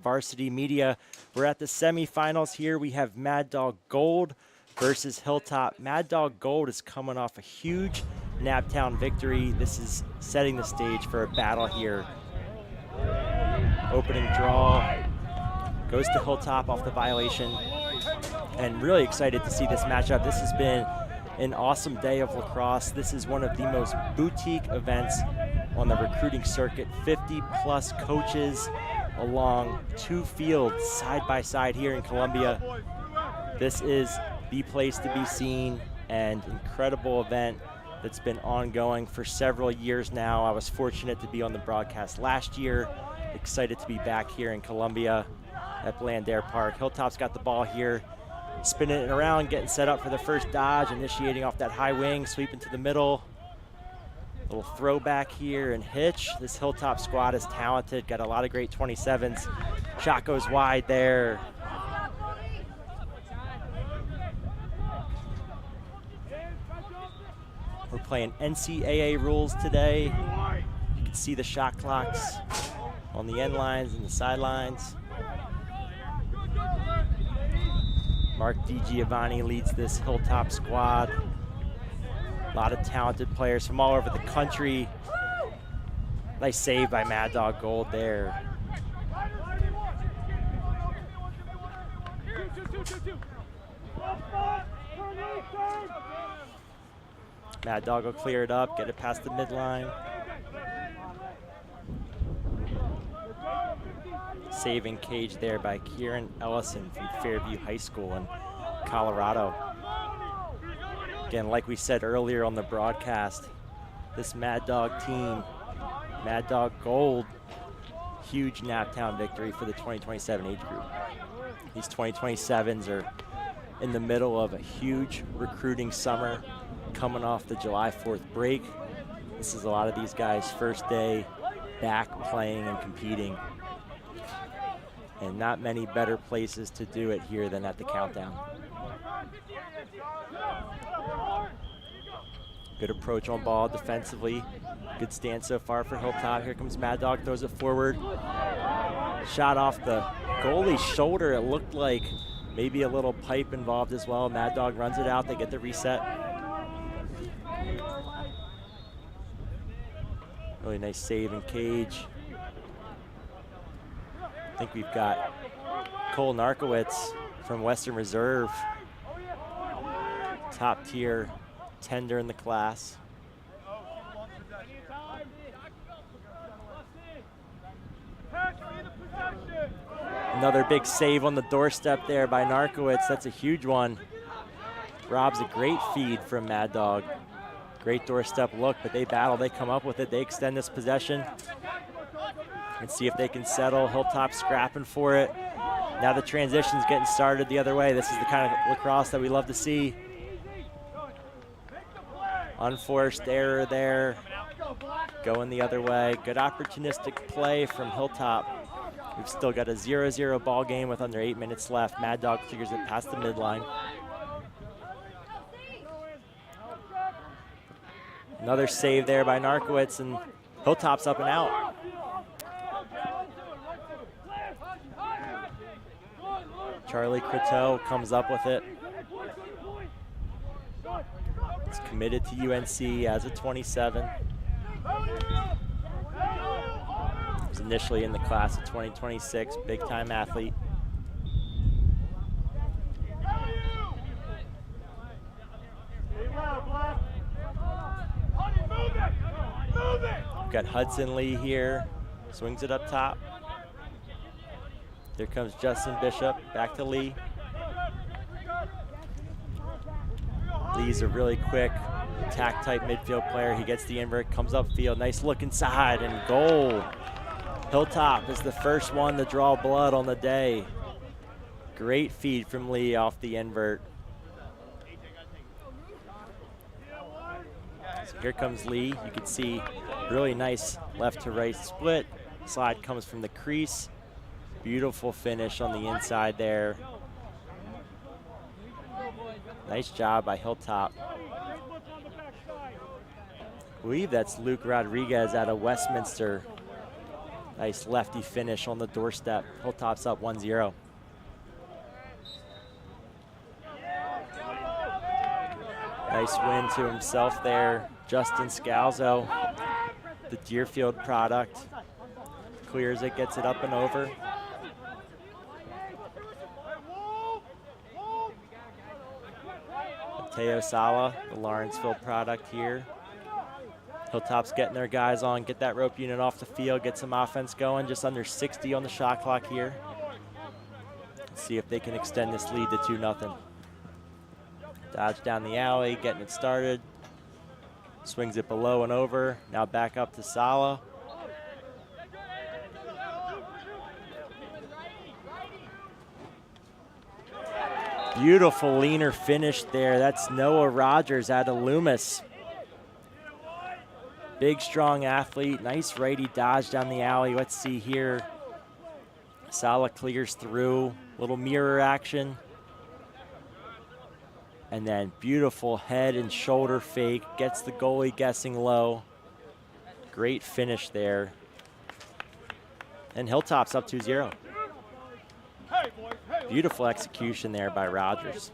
Varsity Media. We're at the semifinals here. We have Mad Dog Gold versus Hilltop. Mad Dog Gold is coming off a huge Naptown victory. This is setting the stage for a battle here. Opening draw goes to Hilltop off the violation, and really excited to see this matchup. This has been an awesome day of lacrosse. This is one of the most boutique events on the recruiting circuit. 50+ coaches along 2 fields side by side here in Columbia. This is the place to be seen, and incredible event that's been ongoing for several years now. I was fortunate to be on the broadcast last year. Excited to be back here in Columbia at Blandair Park. Hilltop's got the ball here, spinning it around, getting set up for the first dodge, initiating off that high wing, sweeping to the middle. Little throwback here and hitch. This Hilltop squad is talented, got a lot of great 27s. Shot goes wide there. We're playing NCAA rules today. You can see the shot clocks on the end lines and the sidelines. Mark DiGiovanni leads this Hilltop squad. A lot of talented players from all over the country. Nice save by Mad Dog Gold there. Mad Dog will clear it up, get it past the midline. Saving cage there by Kieran Ellison from Fairview High School in Colorado. Again, like we said earlier on the broadcast, this Mad Dog team, Mad Dog Gold, huge Naptown victory for the 2027 age group. These 2027s are in the middle of a huge recruiting summer, coming off the July 4th break. This is a lot of these guys' first day back playing and competing. And not many better places to do it here than at the Countdown. Good approach on ball defensively. Good stance so far for Hilltop. Here comes Mad Dog, throws it forward. Shot off the goalie's shoulder. It looked like maybe a little pipe involved as well. Mad Dog runs it out. They get the reset. Really nice save in cage. I think we've got Cole Narkowitz from Western Reserve, top tier tender in the class. Another big save on the doorstep there by Narkowitz. That's a huge one. Rob's a great feed from Mad Dog. Great doorstep look, but they battle, they come up with it, they extend this possession. And see if they can settle. Hilltop scrapping for it. Now the transition's getting started the other way. This is the kind of lacrosse that we love to see. Unforced error there. Going the other way. Good opportunistic play from Hilltop. We've still got a 0-0 ball game with under 8 minutes left. Mad Dog clears it past the midline. Another save there by Narkowitz, and Hilltop's up and out. Charlie Croteau comes up with it. He's committed to UNC as a 27. He was initially in the class of 2026, big-time athlete. We've got Hudson Lee here, swings it up top. Here comes Justin Bishop, back to Lee. Lee's a really quick attack-type midfield player. He gets the invert, comes upfield, nice look inside, and goal. Hilltop is the first one to draw blood on the day. Great feed from Lee off the invert. So here comes Lee. You can see really nice left-to-right split. Slide comes from the crease. Beautiful finish on the inside there. Nice job by Hilltop. I believe that's Luke Rodriguez out of Westminster Nice lefty finish on the doorstep. Hilltop's up 1-0. Nice win to himself there. Justin Scalzo, the Deerfield product. Clears it, gets it up and over. Mateo Sala, the Lawrenceville product here. Hilltop's getting their guys on, get that rope unit off the field, get some offense going. Just under 60 on the shot clock here. Let's see if they can extend this lead to 2-0. Dodge down the alley, getting it started. Swings it below and over. Now back up to Sala. Beautiful leaner finish there. That's Noah Rogers out of Loomis. Big, strong athlete. Nice righty dodge down the alley. Let's see here. Sala clears through. Little mirror action. And then beautiful head and shoulder fake. Gets the goalie guessing low. Great finish there. And Hilltop's up 2-0. Beautiful execution there by Rogers.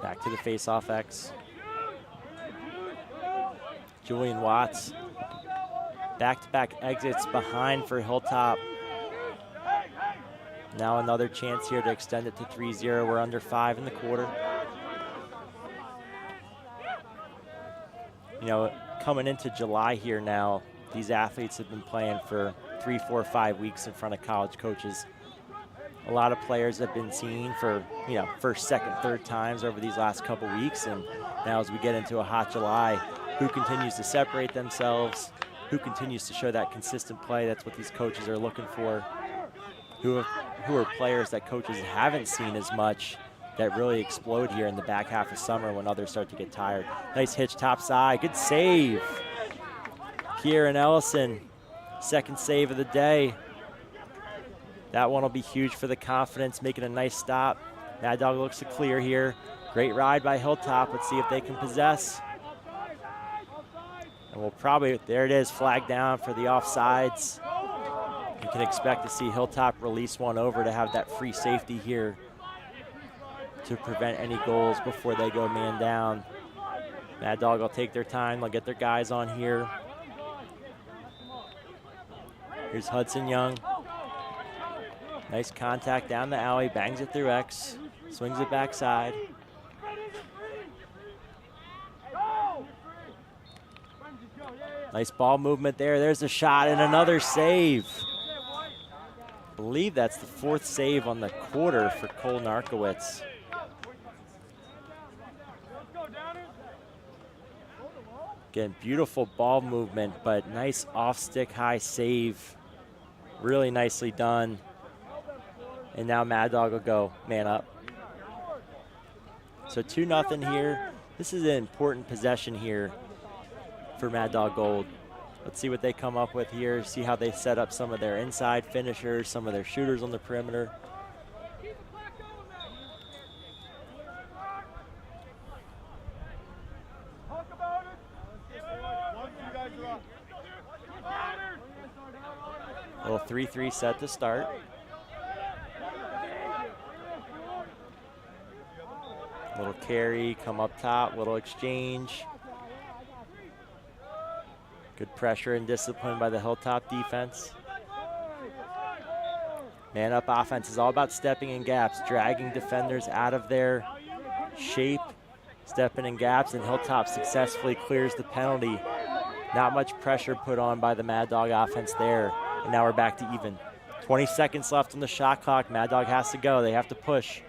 Back to the face-off X. Julian Watts. Back-to-back exits behind for Hilltop. Now another chance here to extend it to 3-0. We're under 5 in the quarter. You know, coming into July here now, these athletes have been playing for 3, 4, 5 weeks in front of college coaches. A lot of players have been seen for, you know, first, second, third times over these last couple weeks. And now as we get into a hot July, who continues to separate themselves, who continues to show that consistent play, that's what these coaches are looking for. Who are players that coaches haven't seen as much that really explode here in the back half of summer when others start to get tired. Nice hitch top side, good save. Kieran Ellison, second save of the day. That one will be huge for the confidence, making a nice stop. Mad Dog looks to clear here. Great ride by Hilltop. Let's see if they can possess. And we'll probably, there it is, flag down for the offsides. You can expect to see Hilltop release one over to have that free safety here to prevent any goals before they go man down. Mad Dog will take their time. They'll get their guys on here. Here's Hudson Young. Nice contact down the alley, bangs it through X, swings it backside. Nice ball movement there. There's a shot and another save. I believe that's the 4th save on the quarter for Cole Narkowitz. Again, beautiful ball movement, but nice off-stick high save. Really nicely done. And now Mad Dog will go man up. So 2-0 here. This is an important possession here for Mad Dog Gold. Let's see what they come up with here. See how they set up some of their inside finishers, some of their shooters on the perimeter. Little 3-3 set to start. Little carry, come up top, little exchange. Good pressure and discipline by the Hilltop defense. Man up offense is all about stepping in gaps, dragging defenders out of their shape, stepping in gaps, and Hilltop successfully clears the penalty. Not much pressure put on by the Mad Dog offense there. And now we're back to even. 20 seconds left on the shot clock. Mad Dog has to go. They have to push.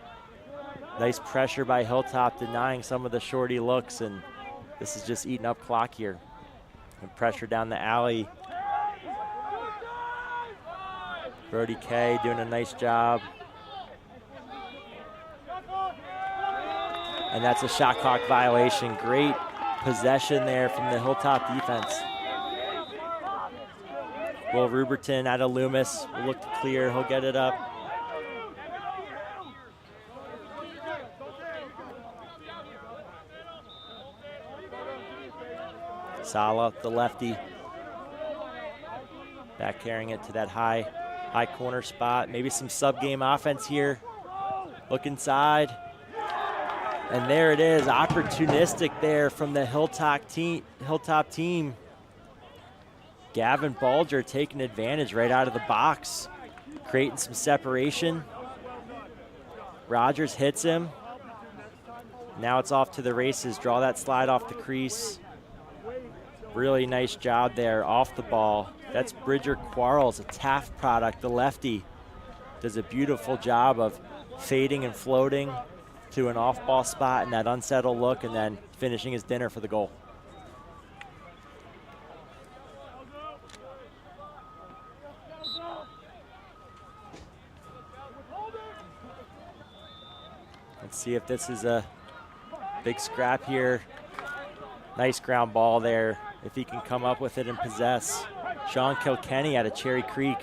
Nice pressure by Hilltop, denying some of the shorty looks, and this is just eating up clock here. And pressure down the alley. Brody K doing a nice job. And that's a shot clock violation. Great possession there from the Hilltop defense. Will Ruberton out of Loomis will look to clear. He'll get it up. Sala, the lefty, back carrying it to that high corner spot. Maybe some sub-game offense here. Look inside. And there it is, opportunistic there from the Hilltop team. Gavin Balger taking advantage right out of the box, creating some separation. Rogers hits him. Now it's off to the races. Draw that slide off the crease. Really nice job there off the ball. That's Bridger Quarles, a Taft product, the lefty. Does a beautiful job of fading and floating to an off-ball spot and that unsettled look, and then finishing his dinner for the goal. Let's see if this is a big scrap here. Nice ground ball there, if he can come up with it and possess. Sean Kilkenny out of Cherry Creek.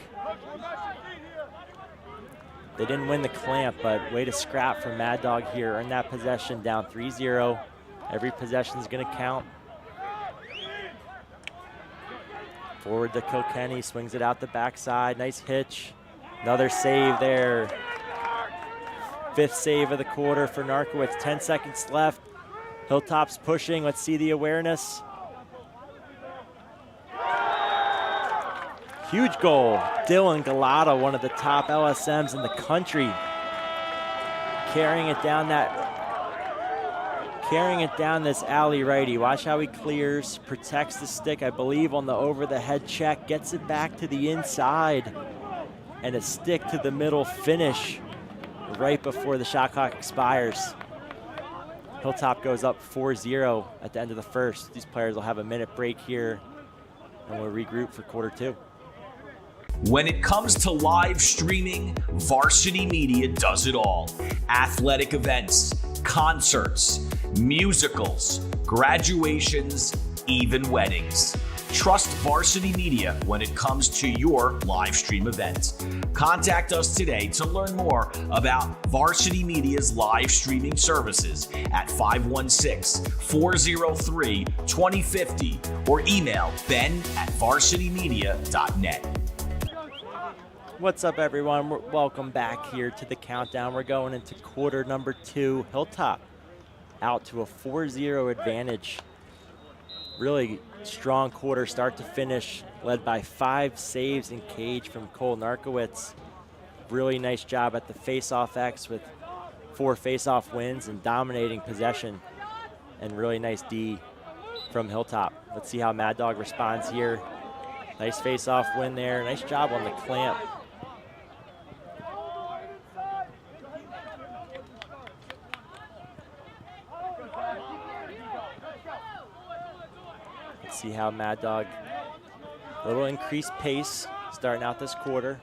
They didn't win the clamp, but way to scrap from Mad Dog here. Earn that possession, down 3-0. Every possession is going to count. Forward to Kilkenny, swings it out the backside. Nice hitch. Another save there. 5th save of the quarter for Narkowitz. 10 seconds left. Hilltop's pushing. Let's see the awareness. Huge goal. Dylan Galata, one of the top LSMs in the country. Carrying it down this alley righty. Watch how he clears, protects the stick, I believe, on the over-the-head check, gets it back to the inside, and a stick to the middle finish right before the shot clock expires. Hilltop goes up 4-0 at the end of the first. These players will have a minute break here, and we'll regroup for quarter 2. When it comes to live streaming, Varsity Media does it all. Athletic events, concerts, musicals, graduations, even weddings. Trust Varsity Media when it comes to your live stream events. Contact us today to learn more about Varsity Media's live streaming services at 516-403-2050 or email ben@varsitymedia.net. What's up, everyone? Welcome back here to the countdown. We're going into quarter number 2. Hilltop out to a 4-0 advantage. Really strong quarter start to finish, led by 5 saves in cage from Cole Narkowitz. Really nice job at the face-off X with 4 face-off wins and dominating possession. And really nice D from Hilltop. Let's see how Mad Dog responds here. Nice face-off win there. Nice job on the clamp. See how Mad Dog, a little increased pace starting out this quarter.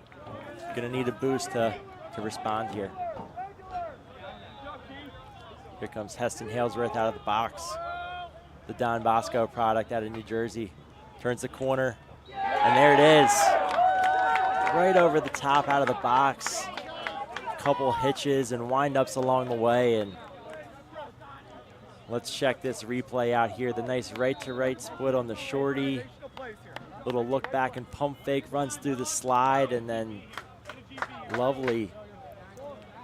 Gonna need a boost to respond here. Here comes Heston Halesworth out of the box. The Don Bosco product out of New Jersey. Turns the corner, and there it is. Right over the top out of the box. A couple hitches and windups along the way, and let's check this replay out here. The nice right-to-right split on the shorty. Little look back and pump fake, runs through the slide, and then lovely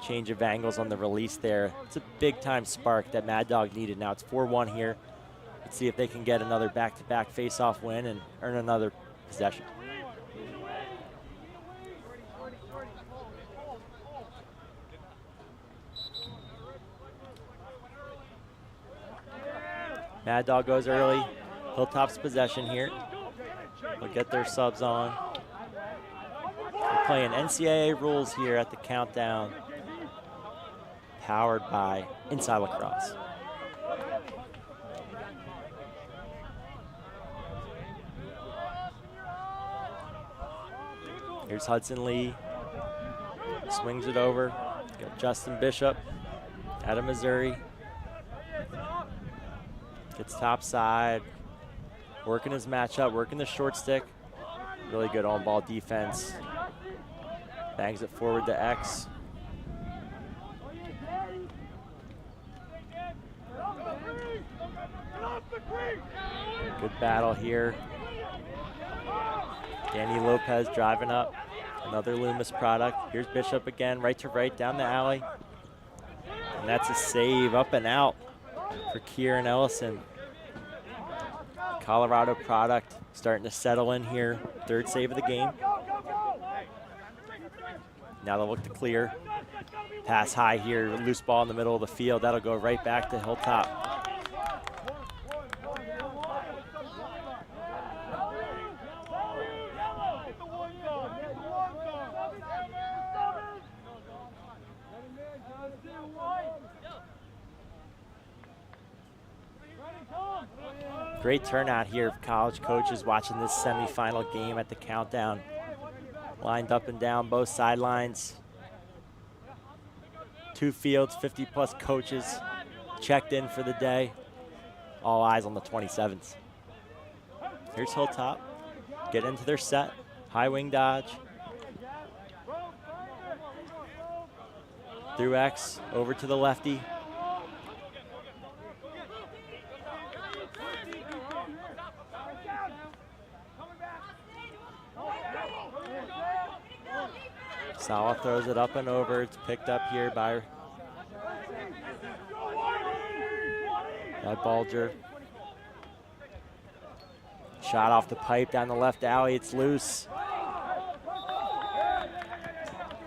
change of angles on the release there. It's a big-time spark that Mad Dog needed. Now it's 4-1 here. Let's see if they can get another back-to-back face-off win and earn another possession. Mad Dog goes early. Hilltop's possession here. They'll get their subs on. We're playing NCAA rules here at the countdown. Powered by Inside Lacrosse. Here's Hudson Lee. Swings it over. Got Justin Bishop out of Missouri. Gets top side, working his matchup, working the short stick. Really good on-ball defense. Bangs it forward to X. Good battle here. Danny Lopez driving up. Another Loomis product. Here's Bishop again, right to right down the alley. And that's a save up and out for Kieran Ellison. Colorado product starting to settle in here. Third save of the game. Now they'll look to clear. Pass high here, loose ball in the middle of the field. That'll go right back to Hilltop. Great turnout here of college coaches watching this semifinal game at the Countdown. Lined up and down both sidelines. Two fields, 50+ coaches checked in for the day. All eyes on the 27s. Here's Hilltop. Get into their set. High wing dodge. Through X, over to the lefty. Sala throws it up and over. It's picked up here by Bulger. Shot off the pipe down the left alley. It's loose.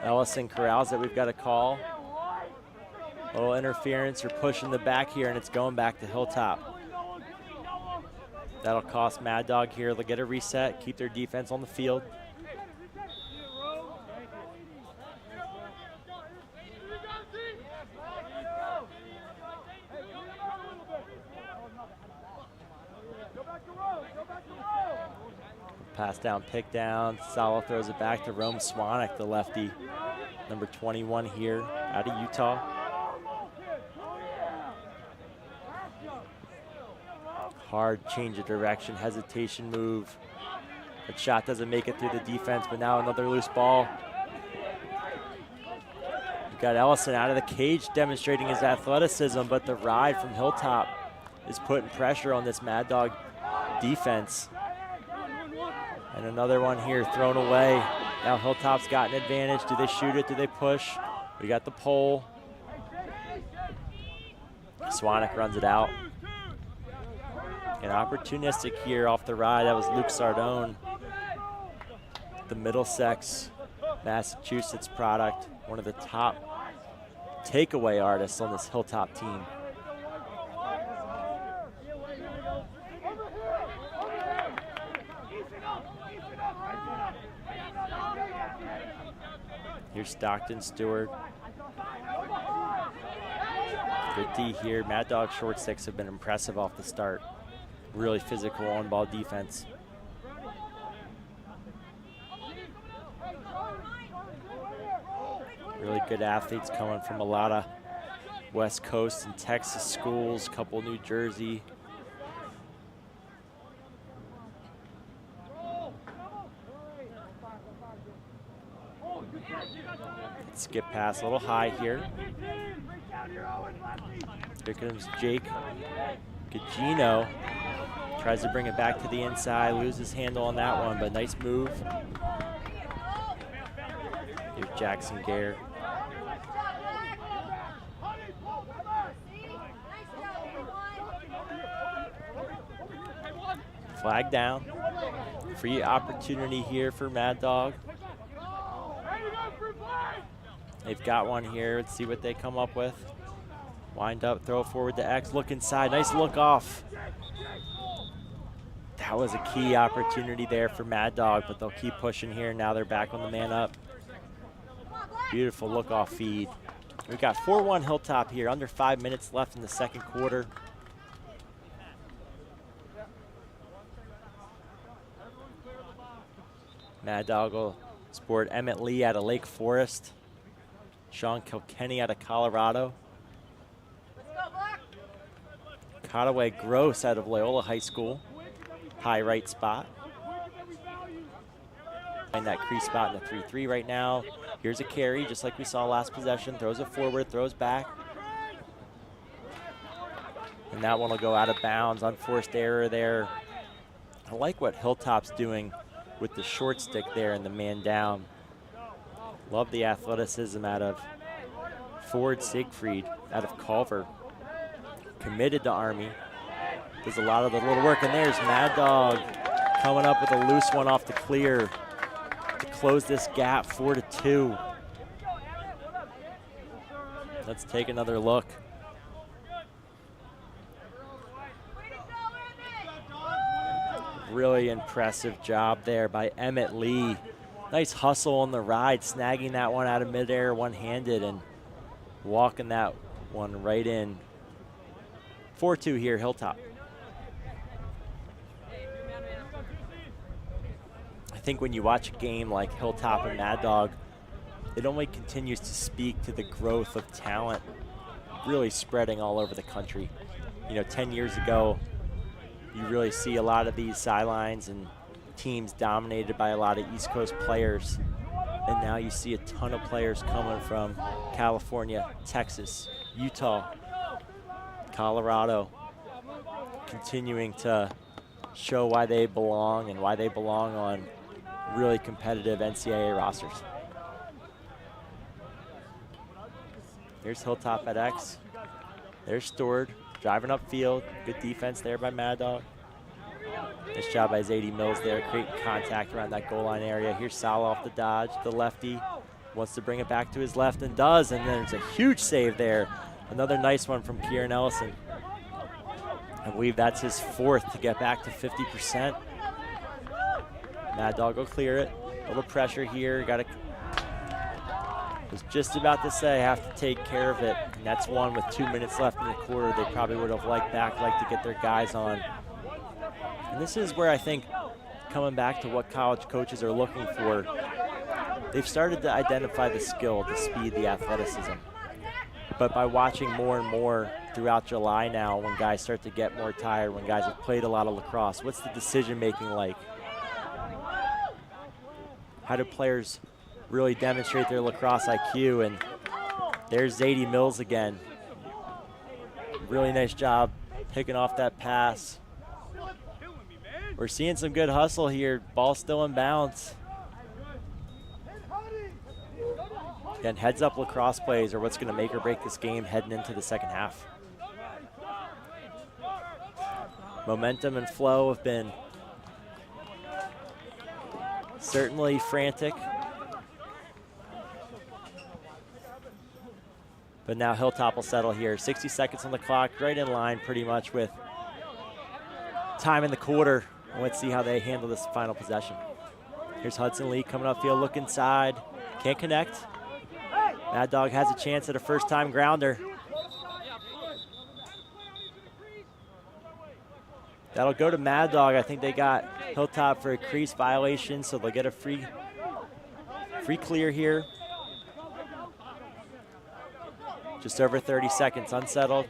Ellison corrals it. We've got a call. A little interference or push in the back here, and it's going back to Hilltop. That'll cost Mad Dog here. They'll get a reset, keep their defense on the field. Pass down, pick down. Sala throws it back to Rome Swanek, the lefty. Number 21 here out of Utah. Hard change of direction, hesitation move. That shot doesn't make it through the defense, but now another loose ball. We've got Ellison out of the cage demonstrating his athleticism, but the ride from Hilltop is putting pressure on this Mad Dog defense. And another one here thrown away. Now Hilltop's got an advantage. Do they shoot it? Do they push? We got the pole. Swanek runs it out. And opportunistic here off the ride. That was Luke Sardone, the Middlesex, Massachusetts product. One of the top takeaway artists on this Hilltop team. Here's Stockton Stewart. Good D here. Mad Dog short sticks have been impressive off the start. Really physical on-ball defense. Really good athletes coming from a lot of West Coast and Texas schools, couple New Jersey. Skip pass, a little high here. Here comes Jake Gugino. Tries to bring it back to the inside, loses handle on that one, but nice move. Here's Jackson Gare. Flag down. Free opportunity here for Mad Dog. They've got one here. Let's see what they come up with. Wind up, throw it forward to X. Look inside. Nice look off. That was a key opportunity there for Mad Dog, but they'll keep pushing here. Now they're back on the man up. Beautiful look off feed. We've got 4-1 Hilltop here. Under 5 minutes left in the second quarter. Mad Dog will sport Emmett Lee out of Lake Forest. Sean Kilkenny out of Colorado. Cotaway Gross out of Loyola High School. High right spot. Find that crease spot in the 3-3 right now. Here's a carry, just like we saw last possession. Throws it forward, throws back. And that one will go out of bounds. Unforced error there I like what Hilltop's doing with the short stick there and the man down. Love the athleticism out of Ford Siegfried, out of Culver. Committed to Army. Does a lot of the little work, and there's Mad Dog coming up with a loose one off the clear to close this gap 4-2. Let's take another look. Really impressive job there by Emmett Lee. Nice hustle on the ride, snagging that one out of midair one-handed and walking that one right in. 4-2 here, Hilltop. I think when you watch a game like Hilltop and Mad Dog, it only continues to speak to the growth of talent really spreading all over the country. You know, 10 years ago, you really see a lot of these sidelines and teams dominated by a lot of East Coast players. And now you see a ton of players coming from California, Texas, Utah, Colorado, continuing to show why they belong and why they belong on really competitive NCAA rosters. Here's Hilltop at X. There's Stewart driving upfield. Good defense there by Mad Dog. Nice job by Zadie Mills there, creating contact around that goal line area. Here's Sal off the dodge. The lefty wants to bring it back to his left and does, and there's a huge save there. Another nice one from Kieran Ellison. I believe that's his fourth to get back to 50%. Mad Dog will clear it. A little pressure here. Got to. Was just about to say, have to take care of it. And that's one with 2 minutes left in the quarter. They probably would have liked to get their guys on. And this is where I think, coming back to what college coaches are looking for, they've started to identify the skill, the speed, the athleticism. But by watching more and more throughout July now, when guys start to get more tired, when guys have played a lot of lacrosse, what's the decision-making like? How do players really demonstrate their lacrosse IQ? And there's Zadie Mills again. Really nice job picking off that pass. We're seeing some good hustle here. Ball still in bounds. Again, heads up lacrosse plays are what's going to make or break this game heading into the second half. Momentum and flow have been certainly frantic. But now Hilltop will settle here. 60 seconds on the clock, right in line pretty much with time in the quarter. Let's see how they handle this final possession. Here's Hudson Lee coming upfield, look inside. Can't connect. Mad Dog has a chance at a first-time grounder. That'll go to Mad Dog. I think they got Hilltop for a crease violation, so they'll get a free clear here. Just over 30 seconds, unsettled.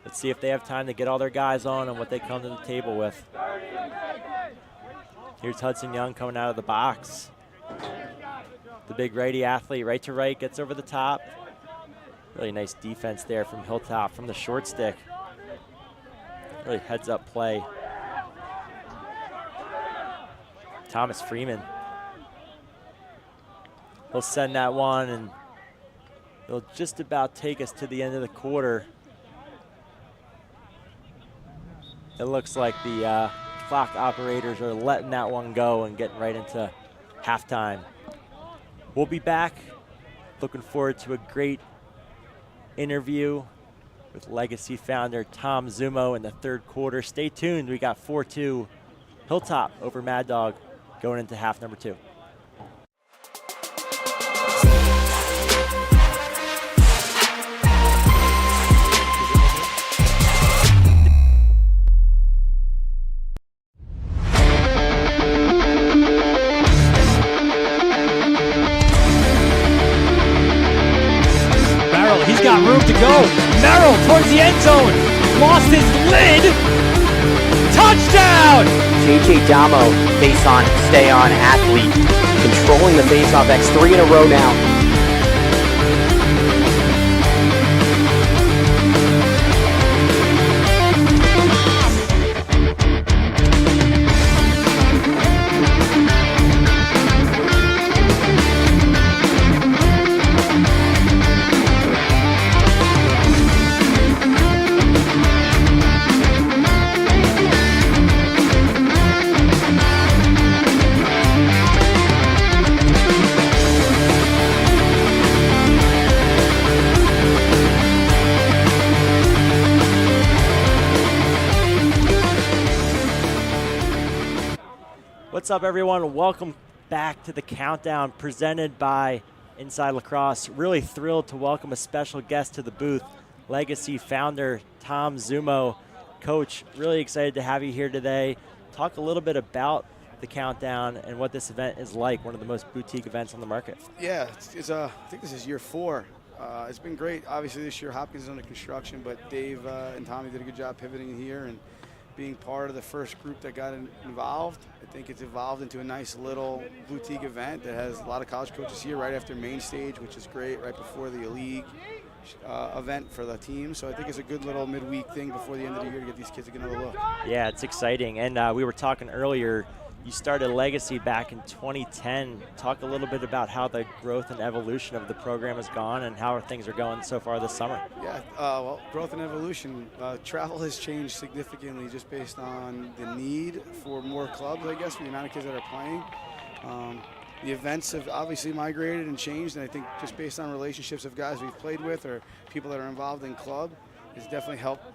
Let's see if they have time to get all their guys on and what they come to the table with. Here's Hudson Young coming out of the box. The big righty athlete, right to right, gets over the top. Really nice defense there from Hilltop from the short stick. Really heads up play. Thomas Freeman. He'll send that one, and it'll just about take us to the end of the quarter. It looks like the clock operators are letting that one go and getting right into halftime. We'll be back. Looking forward to a great interview with Legacy founder Tom Zumo in the third quarter. Stay tuned. We got 4-2 Hilltop over Mad Dog going into half number 2. He's got room to go. Merrill towards the end zone. Lost his lid. Touchdown! JJ Damo, face on, stay on athlete. Controlling the face-off. That's 3 in a row now. What's up, everyone? Welcome back to the Countdown presented by Inside Lacrosse. Really thrilled to welcome a special guest to the booth, Legacy founder Tom Zumo. Coach, really excited to have you here today. Talk a little bit about the Countdown and what this event is like, one of the most boutique events on the market. Yeah, I think this is year 4. It's been great. Obviously this year Hopkins is under construction, but Dave and Tommy did a good job pivoting here and being part of the first group that got involved. I think it's evolved into a nice little boutique event that has a lot of college coaches here right after main stage, which is great, right before the league event for the team. So I think it's a good little midweek thing before the end of the year to get these kids to get another look. Yeah, it's exciting. And we were talking earlier, you started Legacy back in 2010. Talk a little bit about how the growth and evolution of the program has gone and how things are going so far this summer. Yeah, well, growth and evolution. Travel has changed significantly just based on the need for more clubs, I guess, for the amount of kids that are playing. The events have obviously migrated and changed, and I think just based on relationships of guys we've played with or people that are involved in club, it's definitely helped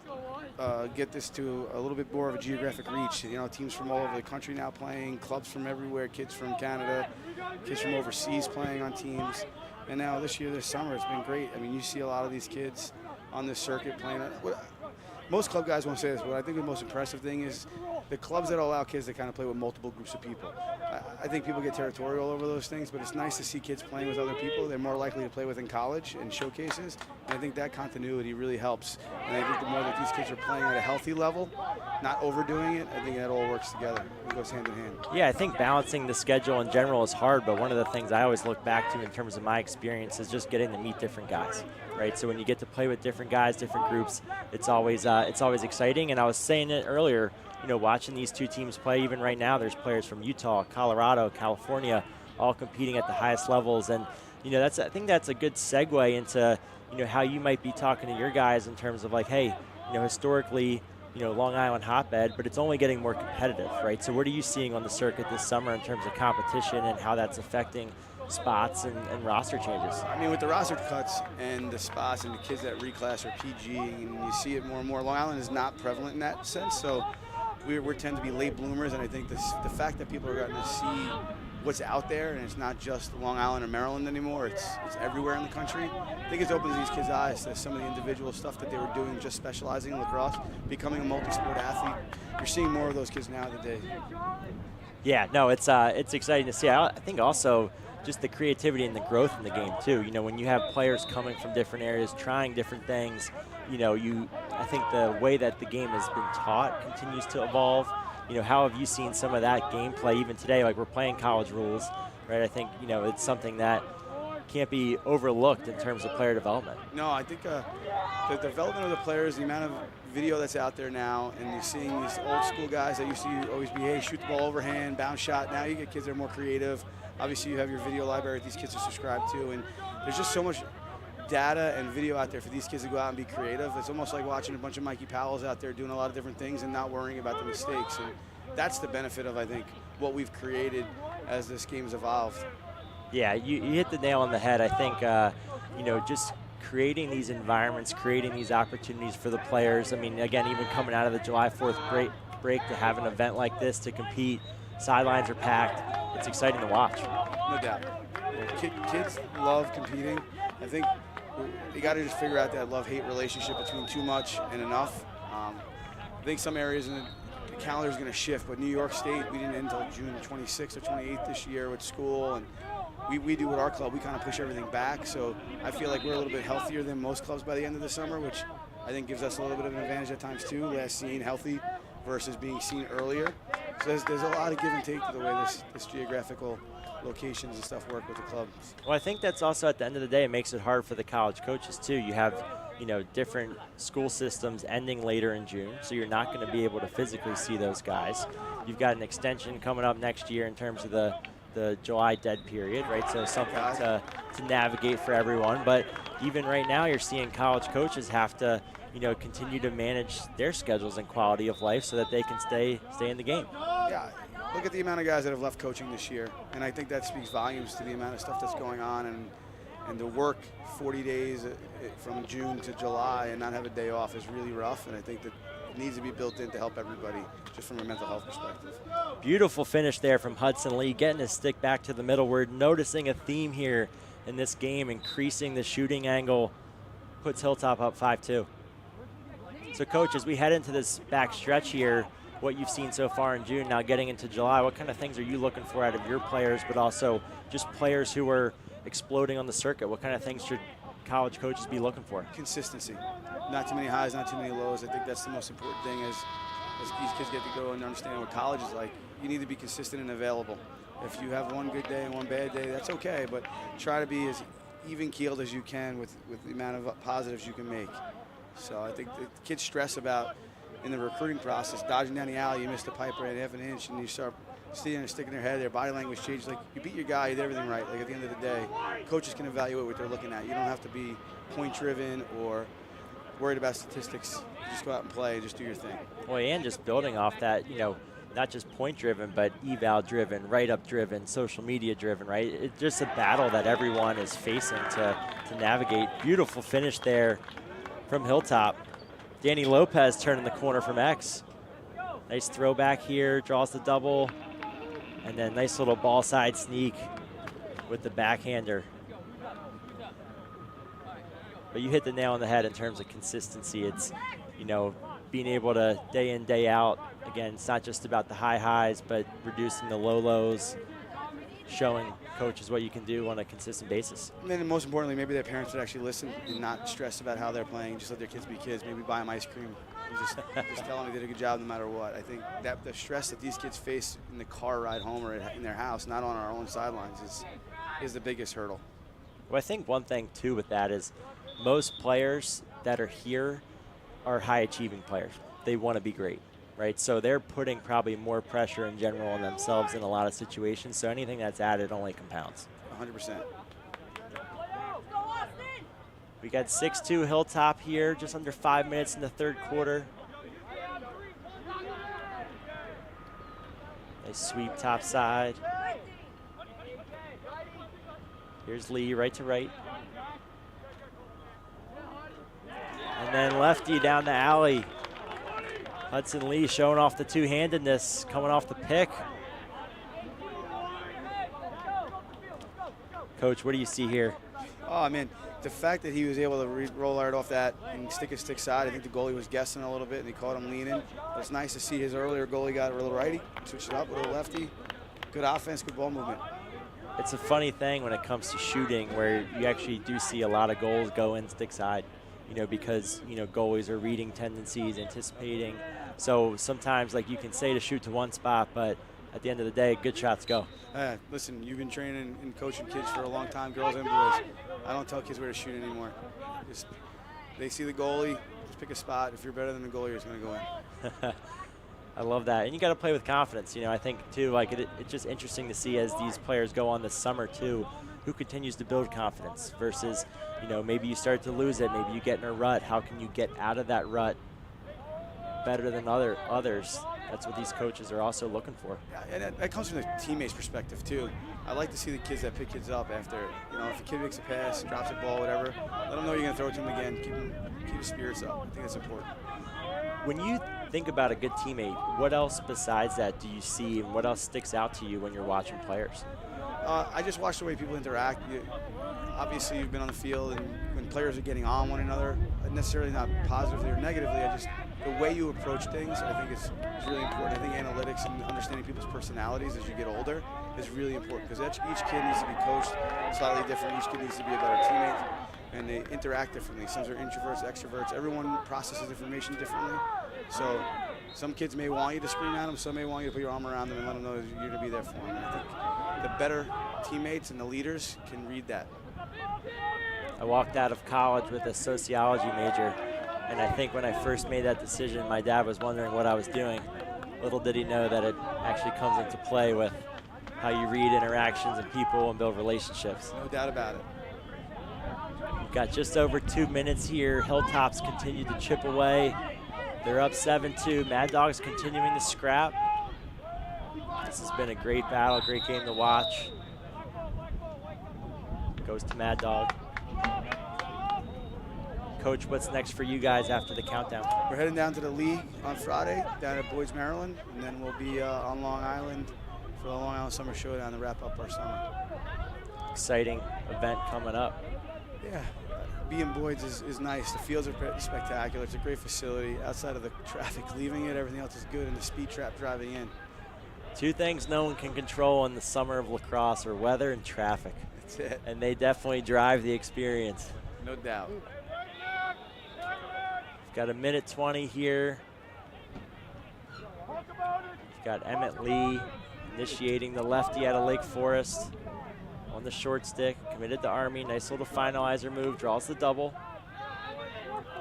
get this to a little bit more of a geographic reach. You know, teams from all over the country now playing, clubs from everywhere, kids from Canada, kids from overseas playing on teams. And now this year, this summer, it's been great. I mean, you see a lot of these kids on this circuit playing. Most club guys won't say this, but I think the most impressive thing is the clubs that allow kids to kind of play with multiple groups of people. I think people get territorial over those things, but it's nice to see kids playing with other people they're more likely to play with in college and showcases. And I think that continuity really helps. And I think the more that these kids are playing at a healthy level, not overdoing it, I think that all works together. It goes hand in hand. Yeah, I think balancing the schedule in general is hard, but one of the things I always look back to in terms of my experience is just getting to meet different guys, right? So when you get to play with different guys, different groups, it's always exciting. And I was saying it earlier, you know, watching these two teams play, even right now, there's players from Utah, Colorado, California, all competing at the highest levels. And, you know, I think that's a good segue into, you know, how you might be talking to your guys in terms of like, hey, you know, historically, you know, Long Island hotbed, but it's only getting more competitive, right? So what are you seeing on the circuit this summer in terms of competition and how that's affecting spots and roster changes? I mean, with the roster cuts and the spots and the kids that reclass or PG, and you see it more and more. Long Island is not prevalent in that sense, so we tend to be late bloomers, and I think the fact that people are getting to see what's out there, and it's not just Long Island or Maryland anymore, it's everywhere in the country. I think it's opened these kids' eyes to some of the individual stuff that they were doing, just specializing in lacrosse, becoming a multi-sport athlete. You're seeing more of those kids nowadays. Yeah, no, it's exciting to see. I think also just the creativity and the growth in the game too. You know, when you have players coming from different areas, trying different things, you know, I think the way that the game has been taught continues to evolve. You know, how have you seen some of that gameplay even today? Like, we're playing college rules, right? I think, you know, it's something that can't be overlooked in terms of player development. No, I think the development of the players, the amount of video that's out there now, and you're seeing these old school guys that used to always be, hey, shoot the ball overhand, bounce shot. Now you get kids that are more creative. Obviously, you have your video library that these kids are subscribed to, and there's just so much data and video out there for these kids to go out and be creative. It's almost like watching a bunch of Mikey Powells out there doing a lot of different things and not worrying about the mistakes. And that's the benefit of, I think, what we've created as this game's evolved. Yeah, you hit the nail on the head. I think, you know, just creating these environments, creating these opportunities for the players. I mean, again, even coming out of the July 4th break to have an event like this to compete, sidelines are packed. It's exciting to watch. No doubt. Kids love competing. I think you got to just figure out that love-hate relationship between too much and enough. I think some areas in the calendar is going to shift, but New York State, we didn't end until June 26th or 28th this year with school, and we do with our club, we kind of push everything back. So I feel like we're a little bit healthier than most clubs by the end of the summer, which I think gives us a little bit of an advantage at times too, last seen healthy versus being seen earlier. So there's a lot of give and take to the way this geographical locations and stuff work with the clubs. Well, I think that's also, at the end of the day, it makes it hard for the college coaches too. You have, you know, different school systems ending later in June, so you're not going to be able to physically see those guys. You've got an extension coming up next year in terms of the July dead period, right? So something to navigate for everyone. But even right now, you're seeing college coaches have to, you know, continue to manage their schedules and quality of life so that they can stay in the game. Yeah, look at the amount of guys that have left coaching this year, and I think that speaks volumes to the amount of stuff that's going on, and to work 40 days from June to July and not have a day off is really rough. And I think that it needs to be built in to help everybody, just from a mental health perspective. Beautiful finish there from Hudson Lee, getting his stick back to the middle. We're noticing a theme here in this game, increasing the shooting angle, puts Hilltop up 5-2. So, Coach, as we head into this back stretch here, what you've seen so far in June, now getting into July, what kind of things are you looking for out of your players, but also just players who are exploding on the circuit? What kind of things should college coaches be looking for? Consistency. Not too many highs, not too many lows. I think that's the most important thing as these kids get to go and understand what college is like. You need to be consistent and available. If you have one good day and one bad day, that's okay, but try to be as even-keeled as you can with the amount of positives you can make. So I think the kids stress about, in the recruiting process, dodging down the alley, you missed the pipe right half an inch, and you start sitting and sticking their head, their body language changes. Like, you beat your guy, you did everything right. Like, at the end of the day, coaches can evaluate what they're looking at. You don't have to be point-driven or worried about statistics. You just go out and play and just do your thing. Well, and just building off that, you know, not just point-driven, but eval-driven, write-up-driven, social media-driven, right? It's just a battle that everyone is facing to navigate. Beautiful finish there from Hilltop. Danny Lopez turning the corner from X. Nice throwback here, draws the double, and then nice little ball side sneak with the backhander. But you hit the nail on the head in terms of consistency. It's, you know, being able to day in, day out. Again, it's not just about the high highs, but reducing the low lows, showing coaches what you can do on a consistent basis. And then most importantly, maybe their parents would actually listen and not stress about how they're playing. Just let their kids be kids. Maybe buy them ice cream. And just tell them they did a good job no matter what. I think that the stress that these kids face in the car ride home or in their house, not on our own sidelines, is the biggest hurdle. Well, I think one thing, too, with that is most players that are here are high-achieving players. They want to be great, right? So they're putting probably more pressure in general on themselves in a lot of situations. So anything that's added only compounds. 100%. We got 6-2 Hilltop here, just under 5 minutes in the third quarter. Nice sweep top side. Here's Lee, right to right. And then lefty down the alley. Hudson Lee showing off the two-handedness, coming off the pick. Coach, what do you see here? Oh, man, the fact that he was able to roll right off that and stick his stick side, I think the goalie was guessing a little bit and he caught him leaning. But it's nice to see his earlier goalie got a little righty, switched it up with a lefty. Good offense, good ball movement. It's a funny thing when it comes to shooting where you actually do see a lot of goals go in stick side, you know, because, you know, goalies are reading tendencies, anticipating. So sometimes, like, you can say to shoot to one spot, but at the end of the day, good shots go. Listen, you've been training and coaching kids for a long time, girls and boys. I don't tell kids where to shoot anymore. Just, they see the goalie, just pick a spot. If you're better than the goalie, it's going to go in. I love that. And you got to play with confidence. You know, I think, too, like, it's just interesting to see as these players go on this summer, too, who continues to build confidence versus, you know, maybe you start to lose it. Maybe you get in a rut. How can you get out of that rut better than others? That's what these coaches are also looking for. Yeah, and that comes from the teammates' perspective, too. I like to see the kids that pick kids up after, you know, if a kid makes a pass, drops a ball, whatever, let them know you're going to throw it to them again. Keep his spirits up. I think that's important. When you think about a good teammate, what else besides that do you see, and what else sticks out to you when you're watching players? I just watch the way people interact. Obviously, you've been on the field, and when players are getting on one another, necessarily not positively or negatively, the way you approach things, I think is really important. I think analytics and understanding people's personalities as you get older is really important because each kid needs to be coached slightly different. Each kid needs to be a better teammate, and they interact differently. Some are introverts, extroverts. Everyone processes information differently. So some kids may want you to scream at them. Some may want you to put your arm around them and let them know that you're going to be there for them. And I think the better teammates and the leaders can read that. I walked out of college with a sociology major, and I think when I first made that decision, my dad was wondering what I was doing. Little did he know that it actually comes into play with how you read interactions and people and build relationships. No doubt about it. We've got just over 2 minutes here. Hilltops continue to chip away. They're up 7-2. Mad Dogs continuing to scrap. This has been a great battle, great game to watch. Goes to Mad Dog. Coach, what's next for you guys after the countdown? We're heading down to the league on Friday down at Boyd's, Maryland, and then we'll be on Long Island for the Long Island Summer Showdown to wrap up our summer. Exciting event coming up. Yeah, being Boyd's is nice. The fields are pretty spectacular. It's a great facility. Outside of the traffic leaving it, everything else is good, and the speed trap driving in. Two things no one can control in the summer of lacrosse are weather and traffic. That's it. And they definitely drive the experience. No doubt. We've got a minute 20 here. We've got Emmett Lee initiating the lefty out of Lake Forest on the short stick, committed to Army. Nice little finalizer move, draws the double.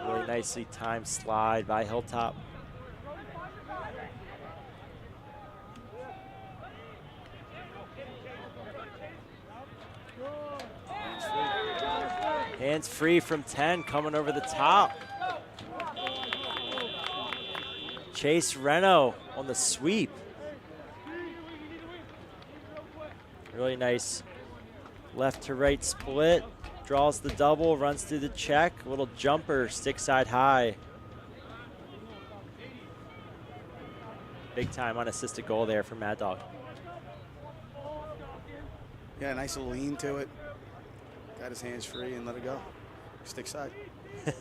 Really nicely timed slide by Hilltop. Hands free from 10, coming over the top. Chase Reno on the sweep. Really nice left to right split. Draws the double, runs through the check. Little jumper, stick side high. Big time unassisted goal there for Mad Dog. Yeah, nice little lean to it. Got his hands free and let it go. Stick side.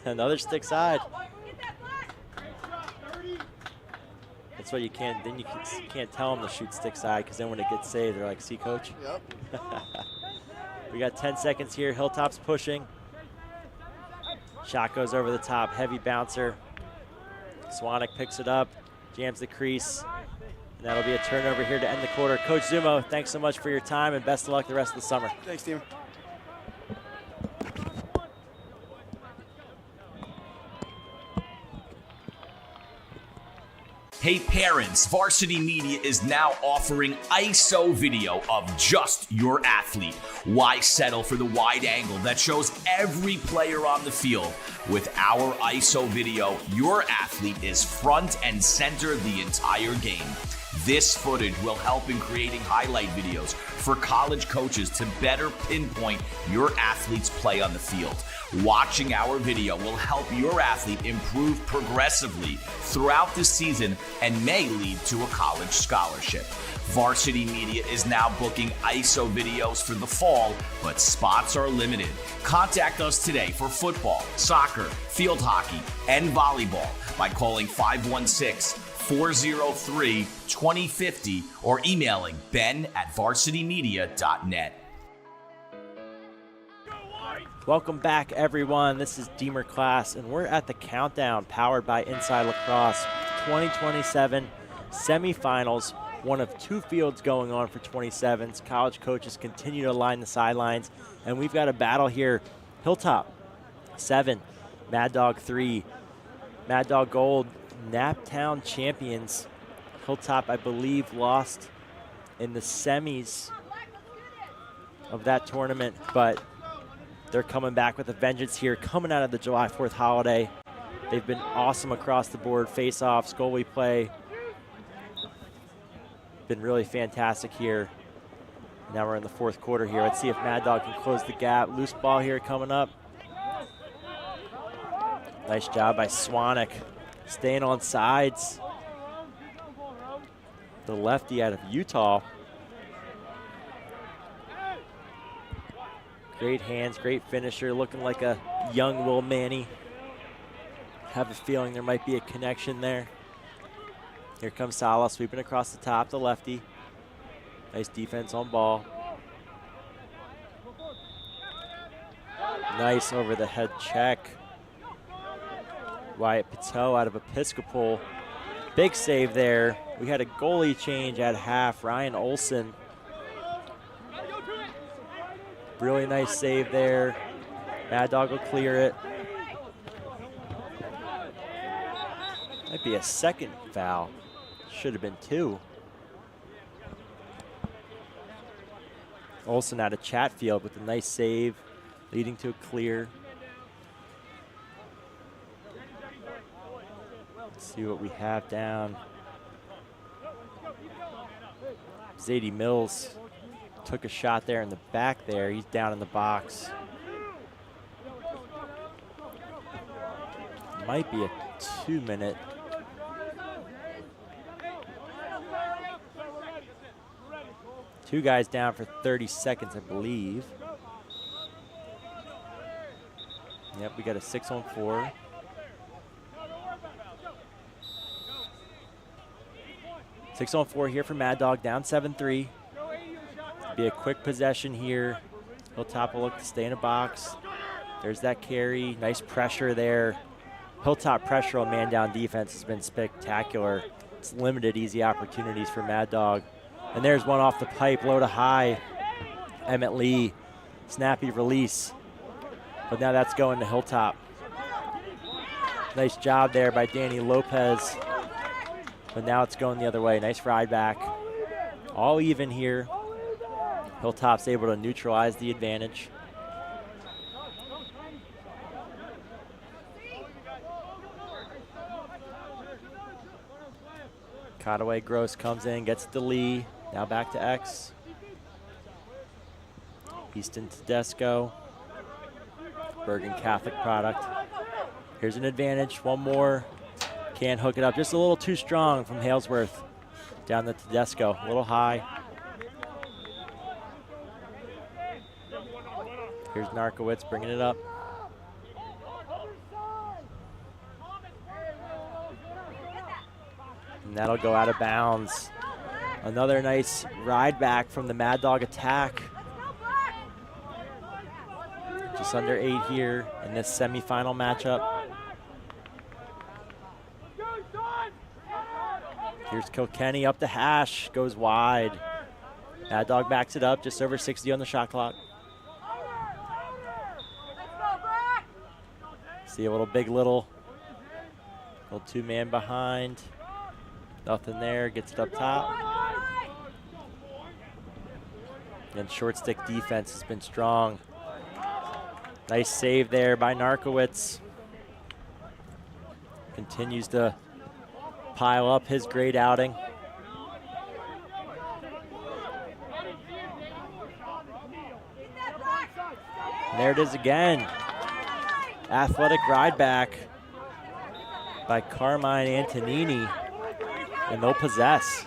Another stick side. That's what you can't, then you can't tell them to shoot stick side, because then when it gets saved, they're like, see, coach? Yep. We got 10 seconds here. Hilltop's pushing. Shot goes over the top. Heavy bouncer. Swanek picks it up, jams the crease, and that'll be a turnover here to end the quarter. Coach Zumo, thanks so much for your time, and best of luck the rest of the summer. Thanks, team. Hey parents, Varsity Media is now offering ISO video of just your athlete. Why settle for the wide angle that shows every player on the field? With our ISO video, your athlete is front and center the entire game. This footage will help in creating highlight videos for college coaches to better pinpoint your athlete's play on the field. Watching our video will help your athlete improve progressively throughout the season and may lead to a college scholarship. Varsity Media is now booking ISO videos for the fall, but spots are limited. Contact us today for football, soccer, field hockey, and volleyball by calling 516-403-2050 or emailing ben@varsitymedia.net. Welcome back, everyone. This is Deemer Class, and we're at the countdown powered by Inside Lacrosse 2027 semifinals. One of two fields going on for 27s. College coaches continue to line the sidelines, and we've got a battle here. Hilltop 7, Mad Dog 3. Mad Dog Gold, Naptown champions. Hilltop, I believe, lost in the semis of that tournament, but they're coming back with a vengeance here, coming out of the July 4th holiday. They've been awesome across the board. Face-offs, goalie play. Been really fantastic here. Now we're in the fourth quarter here. Let's see if Mad Dog can close the gap. Loose ball here coming up. Nice job by Swanek, staying on sides. The lefty out of Utah. Great hands, great finisher, looking like a young Will Manny. Have a feeling there might be a connection there. Here comes Sala sweeping across the top, the lefty. Nice defense on ball. Nice over the head check. Wyatt Patel out of Episcopal. Big save there. We had a goalie change at half. Ryan Olson. Really nice save there. Mad Dog will clear it. Might be a second foul. Should have been two. Olson out of Chatfield with a nice save, leading to a clear. Let's see what we have down. Zadie Mills took a shot there in the back there. He's down in the box. might be a 2-minute. Two guys down for 30 seconds, I believe. Yep, we got a 6-on-4. Six on 4 here for Mad Dog, down 7-3. Be a quick possession here. Hilltop will look to stay in a box. There's that carry, nice pressure there. Hilltop pressure on man-down defense has been spectacular. It's limited easy opportunities for Mad Dog. And there's one off the pipe, low to high. Emmett Lee, snappy release. But now that's going to Hilltop. Nice job there by Danny Lopez. But now it's going the other way. Nice ride back. All even here. Hilltop's able to neutralize the advantage. Cotaway Gross comes in, gets the Lee. Now back to X. Easton Tedesco. Bergen Catholic product. Here's an advantage, one more. Can't hook it up, just a little too strong from Halesworth. Down to Tedesco, a little high. Here's Narkowitz bringing it up. And that'll go out of bounds. Another nice ride back from the Mad Dog attack. Just under 8 here in this semifinal matchup. Here's Kilkenny up the hash, goes wide. Mad Dog backs it up, just over 60 on the shot clock. See a little big little two-man behind. Nothing there, gets it up top. And short stick defense has been strong. Nice save there by Narkowitz. Continues to pile up his great outing. And there it is again. Athletic ride back by Carmine Antonini, and they'll possess.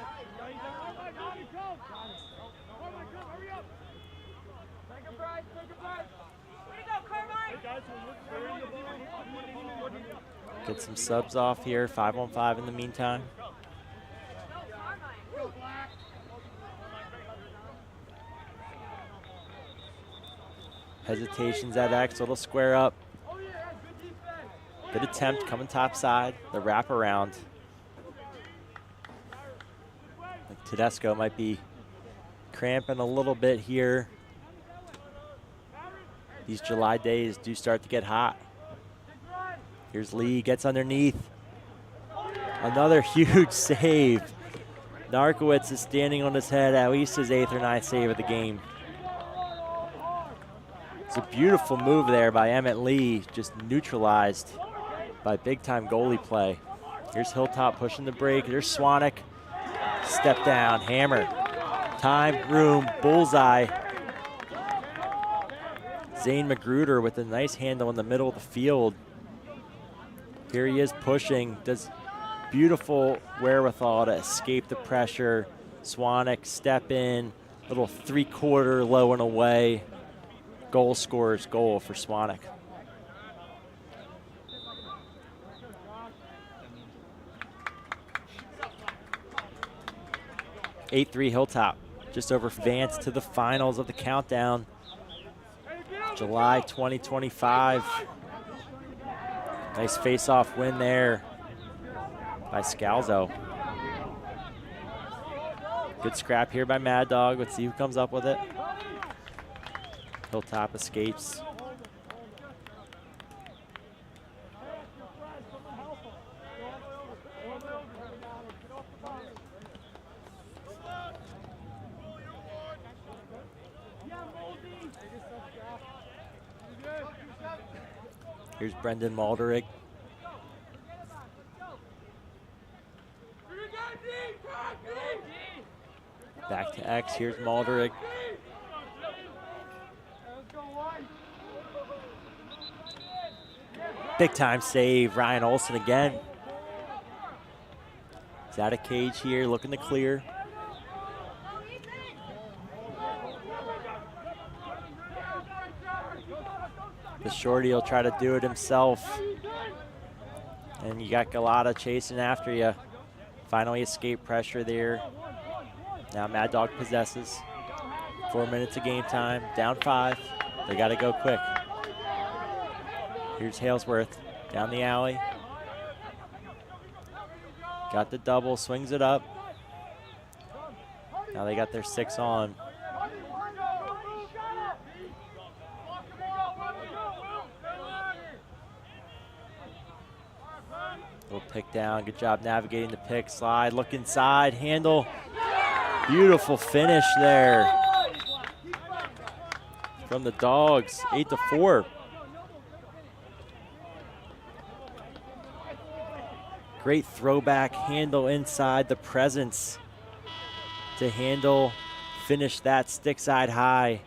Get some subs off here, 5-on-5 in the meantime. Hesitations at X, little square up. Good attempt, coming top side, the wraparound. Tedesco might be cramping a little bit here. These July days do start to get hot. Here's Lee, gets underneath. Another huge save. Narkowitz is standing on his head, at least his 8th or 9th save of the game. It's a beautiful move there by Emmett Lee, just neutralized by big-time goalie play. Here's Hilltop pushing the break. There's Swanek. Step down, hammer. Time, room, bullseye. Zane Magruder with a nice handle in the middle of the field. Here he is pushing, does beautiful wherewithal to escape the pressure. Swanek step in, little 3/4 low and away. Goal scorer's goal for Swanek. (8-3) Hilltop, just over advance to the finals of the countdown. July 2025. Nice face-off win there by Scalzo. Good scrap here by Mad Dog. Let's see who comes up with it. Hilltop escapes. Here's Brendan Malderig. Back to X, here's Malderig. Big time save, Ryan Olson again. He's out of cage here, looking to clear. The shorty will try to do it himself. And you got Galata chasing after you. Finally escape pressure there. Now Mad Dog possesses. 4 minutes of game time, down 5. They gotta go quick. Here's Halesworth down the alley. Got the double, swings it up. Now they got their 6 on. Little pick down, good job navigating the pick, slide, look inside, handle. Beautiful finish there from the Dogs, 8-4. Great throwback handle inside, the presence to handle, finish that stick side high.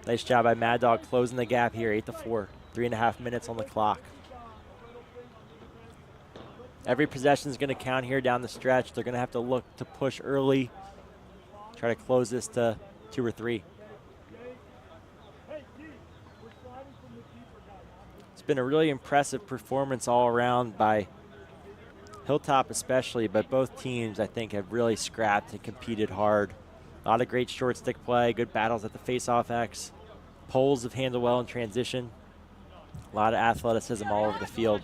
Nice job by Mad Dog closing the gap here, 8-4, 3.5 minutes on the clock. Every possession is going to count here down the stretch. They're going to have to look to push early, try to close this to 2 or 3. It's been a really impressive performance all around by Hilltop especially, but both teams, I think, have really scrapped and competed hard. A lot of great short stick play, good battles at the face-off X. Poles have handled well in transition. A lot of athleticism all over the field.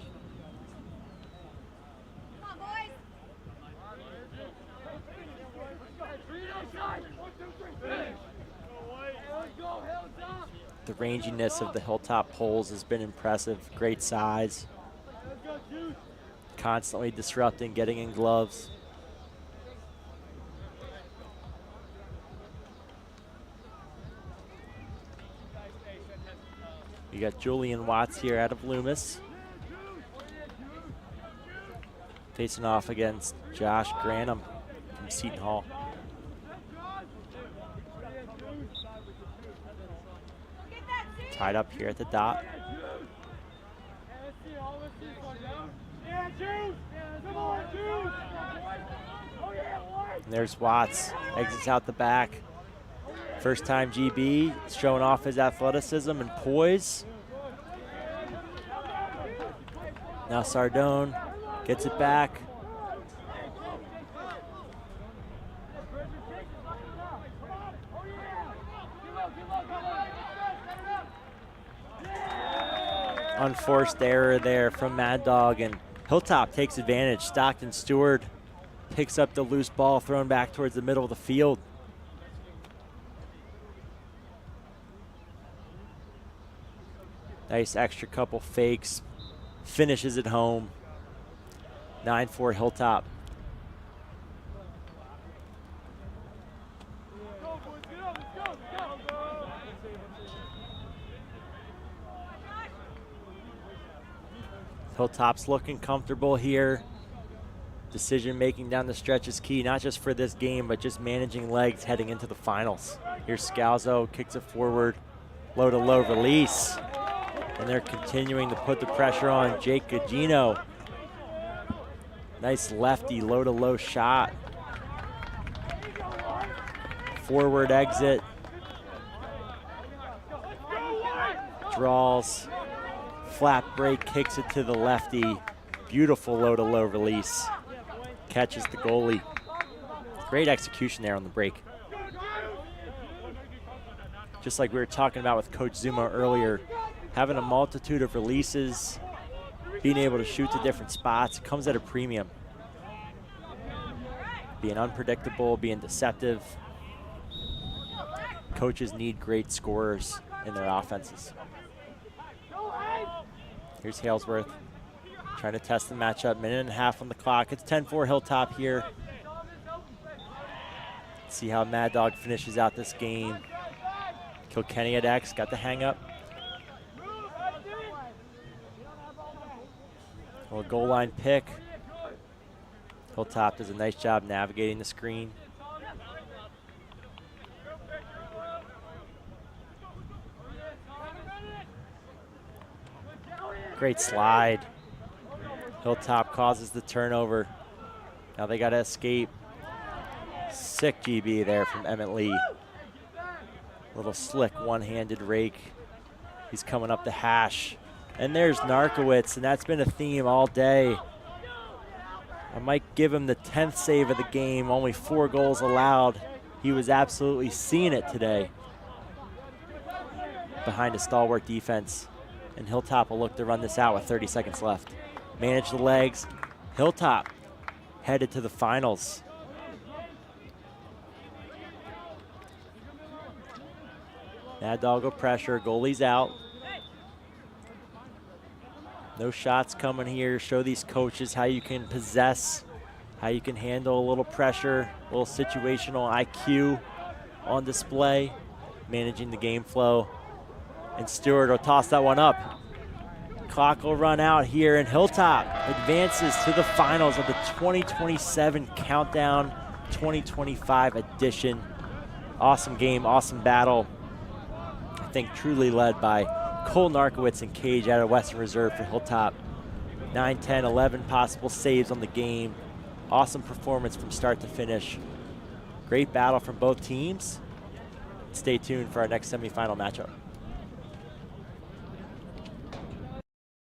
The ranginess of the Hilltop poles has been impressive. Great size. Constantly disrupting, getting in gloves. You got Julian Watts here out of Loomis. Facing off against Josh Granum from Seton Hall. Tied up here at the dot. And there's Watts, exits out the back. First time GB, showing off his athleticism and poise. Now Sardone gets it back. Unforced error there from Mad Dog, and Hilltop takes advantage. Stockton Stewart picks up the loose ball thrown back towards the middle of the field. Nice extra couple fakes. Finishes it home. 9-4 Hilltop. Hilltop's looking comfortable here. Decision making down the stretch is key, not just for this game, but just managing legs heading into the finals. Here's Scalzo, kicks it forward, low to low release. And they're continuing to put the pressure on Jake Gugino. Nice lefty, low to low shot. Forward exit. Draws. Flat break, kicks it to the lefty. Beautiful low to low release. Catches the goalie. Great execution there on the break. Just like we were talking about with Coach Zuma earlier, having a multitude of releases, being able to shoot to different spots, comes at a premium. Being unpredictable, being deceptive. Coaches need great scorers in their offenses. Here's Halesworth trying to test the matchup. 1.5 minutes on the clock. It's 10-4 Hilltop here. Let's see how Mad Dog finishes out this game. Kilkenny at X, got the hang up. Well, goal line pick. Hilltop does a nice job navigating the screen. Great slide. Hilltop causes the turnover. Now they got to escape. Sick GB there from Emmett Lee. Little slick one-handed rake. He's coming up the hash. And there's Narkowitz, and that's been a theme all day. I might give him the 10th save of the game, only 4 goals allowed. He was absolutely seeing it today behind a stalwart defense. And Hilltop will look to run this out with 30 seconds left. Manage the legs. Hilltop headed to the finals. Mad Doggo pressure, goalie's out. No shots coming here. Show these coaches how you can possess, how you can handle a little pressure, a little situational IQ on display, managing the game flow. And Stewart will toss that one up. Clock will run out here, and Hilltop advances to the finals of the 2027 Countdown 2025 edition. Awesome game, awesome battle. I think truly led by Cole Narkowitz and Cage out of Western Reserve for Hilltop. 9, 10, 11 possible saves on the game. Awesome performance from start to finish. Great battle from both teams. Stay tuned for our next semifinal matchup.